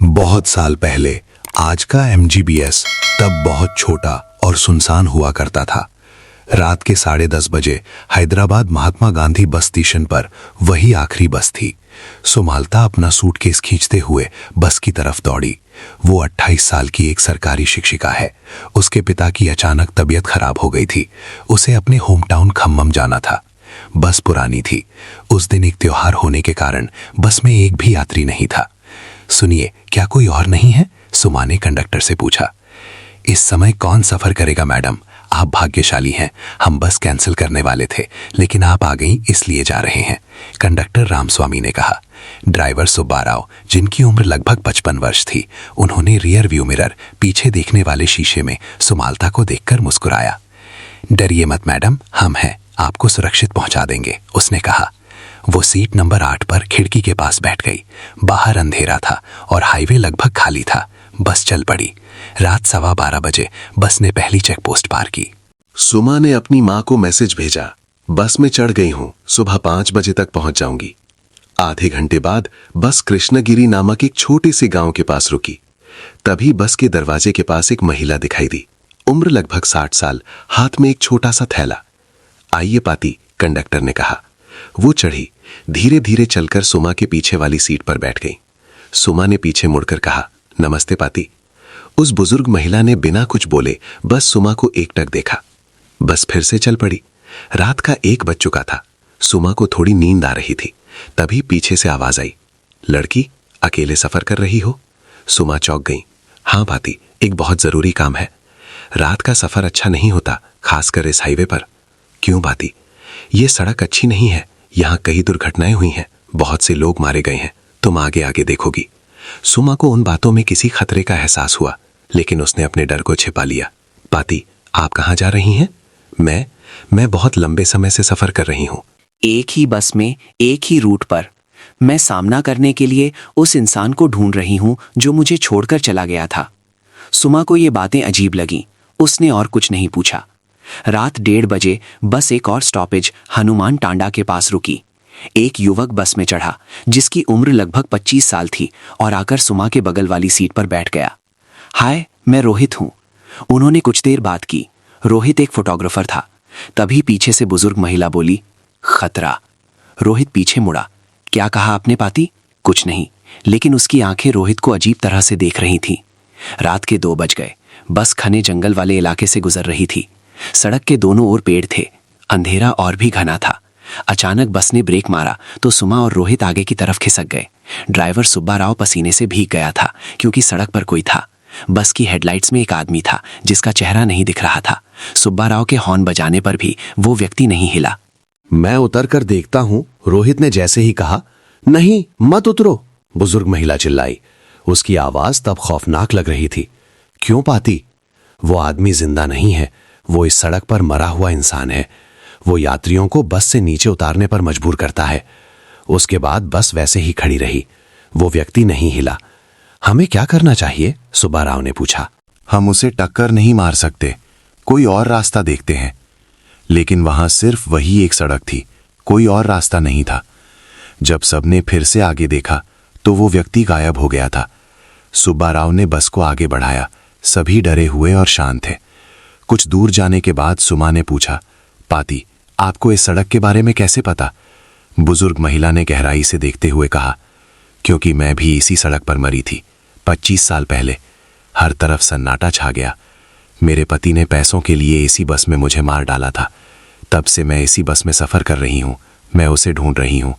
बहुत साल पहले आज का एमजीबीएस तब बहुत छोटा और सुनसान हुआ करता था। रात के 10:30 बजे हैदराबाद महात्मा गांधी बस स्टेशन पर वही आखिरी बस थी। सुमालता अपना सूटकेस खींचते हुए बस की तरफ दौड़ी। वो 28 साल की एक सरकारी शिक्षिका है। उसके पिता की अचानक तबीयत खराब हो गई थी। उसे अपने होम टाउन खम्मम जाना था। बस पुरानी थी। उस दिन एक त्योहार होने के कारण बस में एक भी यात्री नहीं था। सुनिए, क्या कोई और नहीं है? सुमा ने कंडक्टर से पूछा। इस समय कौन सफर करेगा मैडम? आप भाग्यशाली हैं। हम बस कैंसिल करने वाले थे, लेकिन आप आ गई इसलिए जा रहे हैं, कंडक्टर रामस्वामी ने कहा। ड्राइवर सुब्बाराव, जिनकी उम्र लगभग 55 वर्ष थी, उन्होंने रियर व्यू मिरर पीछे देखने वाले शीशे में सुमालता को देखकर मुस्कुराया। डरिए मत मैडम, हम हैं, आपको सुरक्षित पहुंचा देंगे, उसने कहा। वो सीट नंबर 8 पर खिड़की के पास बैठ गई। बाहर अंधेरा था और हाईवे लगभग खाली था। बस चल पड़ी। रात 12:15 बजे बस ने पहली चेक पोस्ट पार की। सुमा ने अपनी मां को मैसेज भेजा, बस में चढ़ गई हूं, सुबह 5 बजे तक पहुंच जाऊंगी। आधे घंटे बाद बस कृष्णगिरी नामक एक छोटे से गांव के पास रुकी। तभी बस के दरवाजे के पास एक महिला दिखाई दी। उम्र लगभग 60 साल, हाथ में एक छोटा सा थैला। आइए पाती, कंडक्टर ने कहा। वो चढ़ी। धीरे धीरे चलकर सुमा के पीछे वाली सीट पर बैठ गई। सुमा ने पीछे मुड़कर कहा, नमस्ते पाती। उस बुजुर्ग महिला ने बिना कुछ बोले बस सुमा को एकटक देखा। बस फिर से चल पड़ी। रात का 1 बज चुका था। सुमा को थोड़ी नींद आ रही थी। तभी पीछे से आवाज आई, लड़की, अकेले सफर कर रही हो? सुमा चौंक गई। हाँ पाती, एक बहुत जरूरी काम है। रात का सफर अच्छा नहीं होता, खासकर इस हाईवे पर। क्यों पाती? ये सड़क अच्छी नहीं है। यहां कई दुर्घटनाएं हुई हैं, बहुत से लोग मारे गए हैं। तुम आगे आगे देखोगी। सुमा को उन बातों में किसी खतरे का एहसास हुआ, लेकिन उसने अपने डर को छिपा लिया। पाती, आप कहां जा रही हैं? मैं बहुत लंबे समय से सफर कर रही हूं। एक ही बस में, एक ही रूट पर मैं सामना करने के लिए उस इंसान को ढूंढ रही हूं जो मुझे छोड़कर चला गया था। सुमा को ये बातें अजीब लगीं। उसने और कुछ नहीं पूछा। रात 1:30 बजे बस एक और स्टॉपेज हनुमान टांडा के पास रुकी। एक युवक बस में चढ़ा जिसकी उम्र लगभग 25 साल थी और आकर सुमा के बगल वाली सीट पर बैठ गया। हाय, मैं रोहित हूं। उन्होंने कुछ देर बात की। रोहित एक फोटोग्राफर था। तभी पीछे से बुजुर्ग महिला बोली, खतरा। रोहित पीछे मुड़ा। क्या कहा आपने पाती? कुछ नहीं, लेकिन उसकी आंखें रोहित को अजीब तरह से देख रही थीं। रात के 2 बज गए। बस घने जंगल वाले इलाके से गुजर रही थी। सड़क के दोनों ओर पेड़ थे। अंधेरा और भी घना था। अचानक बस ने ब्रेक मारा तो सुमा और रोहित आगे की तरफ खिसक गए। ड्राइवर सुब्बाराव पसीने से भीग गया था क्योंकि सड़क पर कोई था। बस की हेडलाइट्स में एक आदमी था जिसका चेहरा नहीं दिख रहा था। सुब्बाराव के हॉर्न बजाने पर भी वो व्यक्ति नहीं हिला। मैं उतर कर देखता हूं, रोहित ने जैसे ही कहा। नहीं, मत उतरो, बुजुर्ग महिला चिल्लाई। उसकी आवाज तब खौफनाक लग रही थी। क्यों पाती? वो आदमी जिंदा नहीं है। वो इस सड़क पर मरा हुआ इंसान है। वो यात्रियों को बस से नीचे उतारने पर मजबूर करता है। उसके बाद बस वैसे ही खड़ी रही। वो व्यक्ति नहीं हिला। हमें क्या करना चाहिए? सुब्बाराव ने पूछा। हम उसे टक्कर नहीं मार सकते, कोई और रास्ता देखते हैं। लेकिन वहां सिर्फ वही एक सड़क थी, कोई और रास्ता नहीं था। जब सबने फिर से आगे देखा तो वो व्यक्ति गायब हो गया था। सुब्बाराव ने बस को आगे बढ़ाया। सभी डरे हुए और शांत थे। कुछ दूर जाने के बाद सुमा ने पूछा, पाती, आपको इस सड़क के बारे में कैसे पता? बुजुर्ग महिला ने गहराई से देखते हुए कहा, क्योंकि मैं भी इसी सड़क पर मरी थी 25 साल पहले। हर तरफ सन्नाटा छा गया। मेरे पति ने पैसों के लिए इसी बस में मुझे मार डाला था। तब से मैं इसी बस में सफर कर रही हूं। मैं उसे ढूंढ रही हूं।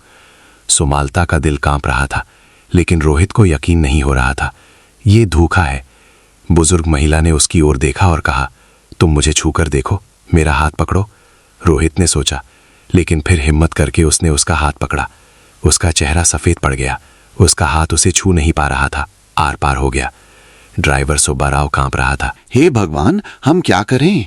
सुमालता का दिल कांप रहा था, लेकिन रोहित को यकीन नहीं हो रहा था। ये धोखा है। बुजुर्ग महिला ने उसकी ओर देखा और कहा, तुम मुझे छूकर देखो, मेरा हाथ पकड़ो। रोहित ने सोचा, लेकिन फिर हिम्मत करके उसने उसका हाथ पकड़ा। उसका चेहरा सफेद पड़ गया। उसका हाथ उसे छू नहीं पा रहा था। आर पार हो गया। ड्राइवर सुब्बाराव कांप रहा था। हे भगवान, हम क्या करें?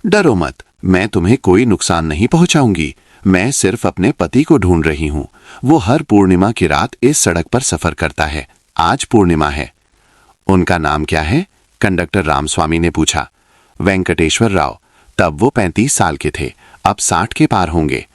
डरो मत, मैं तुम्हें कोई नुकसान नहीं पहुंचाऊंगी। मैं सिर्फ अपने पति को ढूंढ रही हूं। वो हर पूर्णिमा की रात इस सड़क पर सफर करता है। आज पूर्णिमा है। उनका नाम क्या है? कंडक्टर रामस्वामी ने पूछा। वेंकटेश्वर राव। तब वो 35 साल के थे, अब 60 के पार होंगे।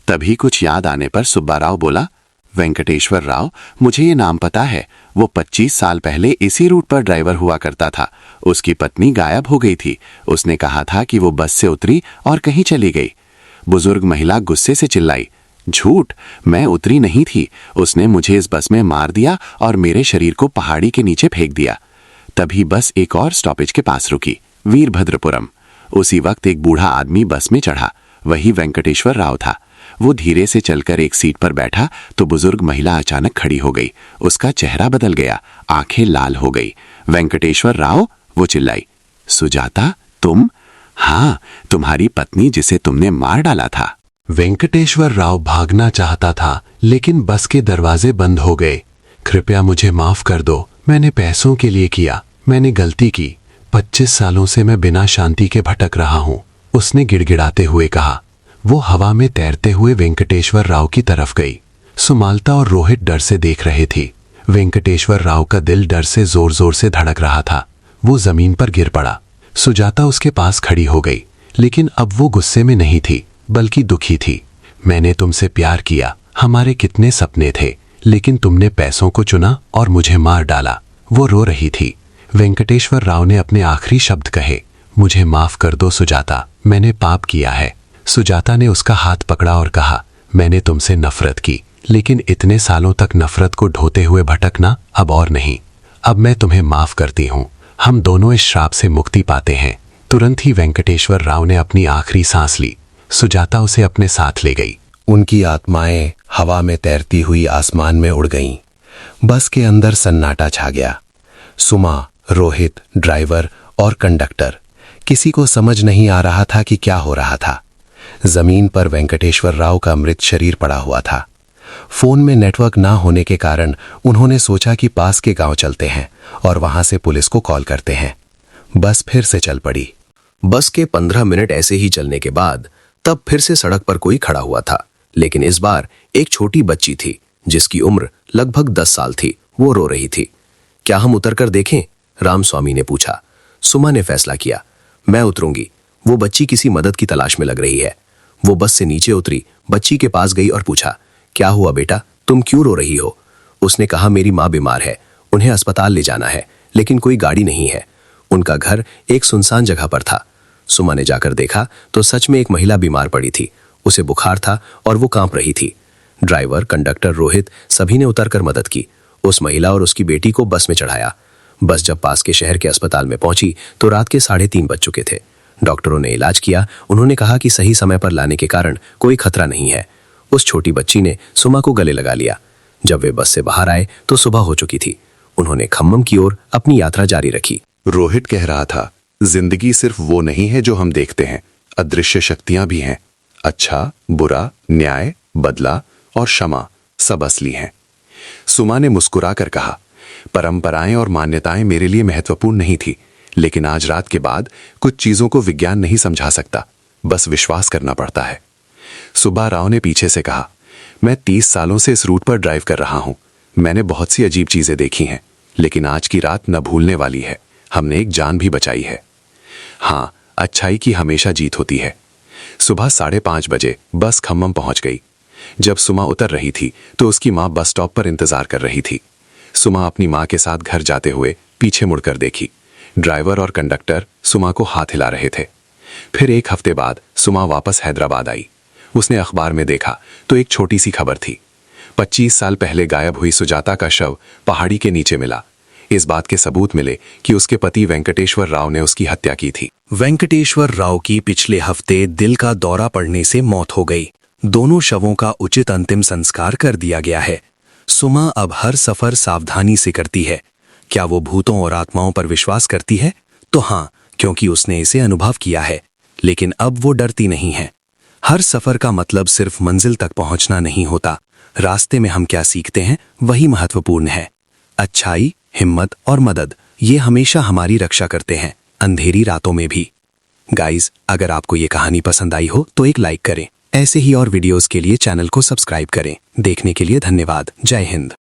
तभी कुछ याद आने पर सुब्बाराव बोला, वेंकटेश्वर राव, मुझे ये नाम पता है। वो 25 साल पहले इसी रूट पर ड्राइवर हुआ करता था। उसकी पत्नी गायब हो गई थी। उसने कहा था कि वो बस से उतरी और कहीं चली गई। बुजुर्ग महिला गुस्से से चिल्लाई, झूठ, मैं उतरी नहीं थी। उसने मुझे इस बस में मार दिया और मेरे शरीर को पहाड़ी के नीचे फेंक दिया। तभी बस एक और स्टॉपेज के पास रुकी, वीरभद्रपुरम। उसी वक्त एक बूढ़ा आदमी बस में चढ़ा। वही वेंकटेश्वर राव था। वो धीरे से चलकर एक सीट पर बैठा तो बुजुर्ग महिला अचानक खड़ी हो गई। उसका चेहरा बदल गया, आंखें लाल हो गई। वेंकटेश्वर राव, वो चिल्लाई। सुजाता, तुम? हाँ, तुम्हारी पत्नी जिसे तुमने मार डाला था। वेंकटेश्वर राव भागना चाहता था, लेकिन बस के दरवाजे बंद हो गए। कृपया मुझे माफ कर दो, मैंने पैसों के लिए किया, मैंने गलती की। 25 सालों से मैं बिना शांति के भटक रहा हूं, उसने गिड़गिड़ाते हुए कहा। वो हवा में तैरते हुए वेंकटेश्वर राव की तरफ गई। सुमालता और रोहित डर से देख रहे थे। वेंकटेश्वर राव का दिल डर से जोर जोर से धड़क रहा था। वो जमीन पर गिर पड़ा। सुजाता उसके पास खड़ी हो गई, लेकिन अब वो गुस्से में नहीं थी, बल्कि दुखी थी। मैंने तुमसे प्यार किया, हमारे कितने सपने थे, लेकिन तुमने पैसों को चुना और मुझे मार डाला। वो रो रही थी। वेंकटेश्वर राव ने अपने आखिरी शब्द कहे, मुझे माफ कर दो सुजाता, मैंने पाप किया है। सुजाता ने उसका हाथ पकड़ा और कहा, मैंने तुमसे नफरत की, लेकिन इतने सालों तक नफरत को ढोते हुए भटकना अब और नहीं। अब मैं तुम्हें माफ करती हूँ। हम दोनों इस श्राप से मुक्ति पाते हैं। तुरंत ही वेंकटेश्वर राव ने अपनी आखिरी सांस ली। सुजाता उसे अपने साथ ले गई। उनकी आत्माएं हवा में तैरती हुई आसमान में उड़ गईं। बस के अंदर सन्नाटा छा गया। सुमा, रोहित, ड्राइवर और कंडक्टर, किसी को समझ नहीं आ रहा था कि क्या हो रहा था। जमीन पर वेंकटेश्वर राव का मृत शरीर पड़ा हुआ था। फोन में नेटवर्क ना होने के कारण उन्होंने सोचा कि पास के गांव चलते हैं और वहां से पुलिस को कॉल करते हैं। बस फिर से चल पड़ी। बस के 15 मिनट ऐसे ही चलने के बाद तब फिर से सड़क पर कोई खड़ा हुआ था, लेकिन इस बार एक छोटी बच्ची थी जिसकी उम्र लगभग 10 साल थी। वो रो रही थी। क्या हम उतर कर देखें? रामस्वामी ने पूछा। सुमा ने फैसला किया, मैं उतरूंगी। वो बच्ची किसी मदद की तलाश में लग रही है। वो बस से नीचे उतरी, बच्ची के पास गई और पूछा, क्या हुआ बेटा, तुम क्यों रो रही हो? उसने कहा, मेरी माँ बीमार है, उन्हें अस्पताल ले जाना है, लेकिन कोई गाड़ी नहीं है। उनका घर एक सुनसान जगह पर था। सुमा ने जाकर देखा तो सच में एक महिला बीमार पड़ी थी। उसे बुखार था और वो कांप रही थी। ड्राइवर, कंडक्टर, रोहित सभी ने उतरकर मदद की। उस महिला और उसकी बेटी को बस में चढ़ाया। बस जब पास के शहर के अस्पताल में पहुंची तो रात के 3:30 बज चुके थे। डॉक्टरों ने इलाज किया। उन्होंने कहा कि सही समय पर लाने के कारण कोई खतरा नहीं है। उस छोटी बच्ची ने सुमा को गले लगा लिया। जब वे बस से बाहर आए तो सुबह हो चुकी थी। उन्होंने खम्मम की ओर अपनी यात्रा जारी रखी। रोहित कह रहा था, जिंदगी सिर्फ वो नहीं है जो हम देखते हैं, अदृश्य शक्तियां भी हैं। अच्छा, बुरा, न्याय, बदला और क्षमा सब असली हैं। सुमा ने मुस्कुरा कर कहा, परंपराएं और मान्यताएं मेरे लिए महत्वपूर्ण नहीं थी, लेकिन आज रात के बाद कुछ चीजों को विज्ञान नहीं समझा सकता, बस विश्वास करना पड़ता है। सुब्बा राव ने पीछे से कहा, मैं 30 सालों से इस रूट पर ड्राइव कर रहा हूं। मैंने बहुत सी अजीब चीजें देखी हैं, लेकिन आज की रात न भूलने वाली है। हमने एक जान भी बचाई है। हाँ, अच्छाई की हमेशा जीत होती है। सुबह 5:30 बजे बस खम्मम पहुंच गई। जब सुमा उतर रही थी तो उसकी मां बस स्टॉप पर इंतजार कर रही थी। सुमा अपनी मां के साथ घर जाते हुए पीछे मुड़कर देखी। ड्राइवर और कंडक्टर सुमा को हाथ हिला रहे थे। फिर 1 हफ्ते बाद सुमा वापस हैदराबाद आई। उसने अखबार में देखा तो एक छोटी सी खबर थी। 25 साल पहले गायब हुई सुजाता का शव पहाड़ी के नीचे मिला। इस बात के सबूत मिले कि उसके पति वेंकटेश्वर राव ने उसकी हत्या की थी। वेंकटेश्वर राव की पिछले हफ्ते दिल का दौरा पड़ने से मौत हो गई। दोनों शवों का उचित अंतिम संस्कार कर दिया गया है। सुमा अब हर सफर सावधानी से करती है। क्या वो भूतों और आत्माओं पर विश्वास करती है? तो हाँ, क्योंकि उसने इसे अनुभव किया है। लेकिन अब वो डरती नहीं है। हर सफर का मतलब सिर्फ मंजिल तक पहुंचना नहीं होता। रास्ते में हम क्या सीखते हैं वही महत्वपूर्ण है। अच्छाई, हिम्मत और मदद, ये हमेशा हमारी रक्षा करते हैं, अंधेरी रातों में भी। गाइज, अगर आपको ये कहानी पसंद आई हो तो एक लाइक करें। ऐसे ही और वीडियोस के लिए चैनल को सब्सक्राइब करें। देखने के लिए धन्यवाद। जय हिंद।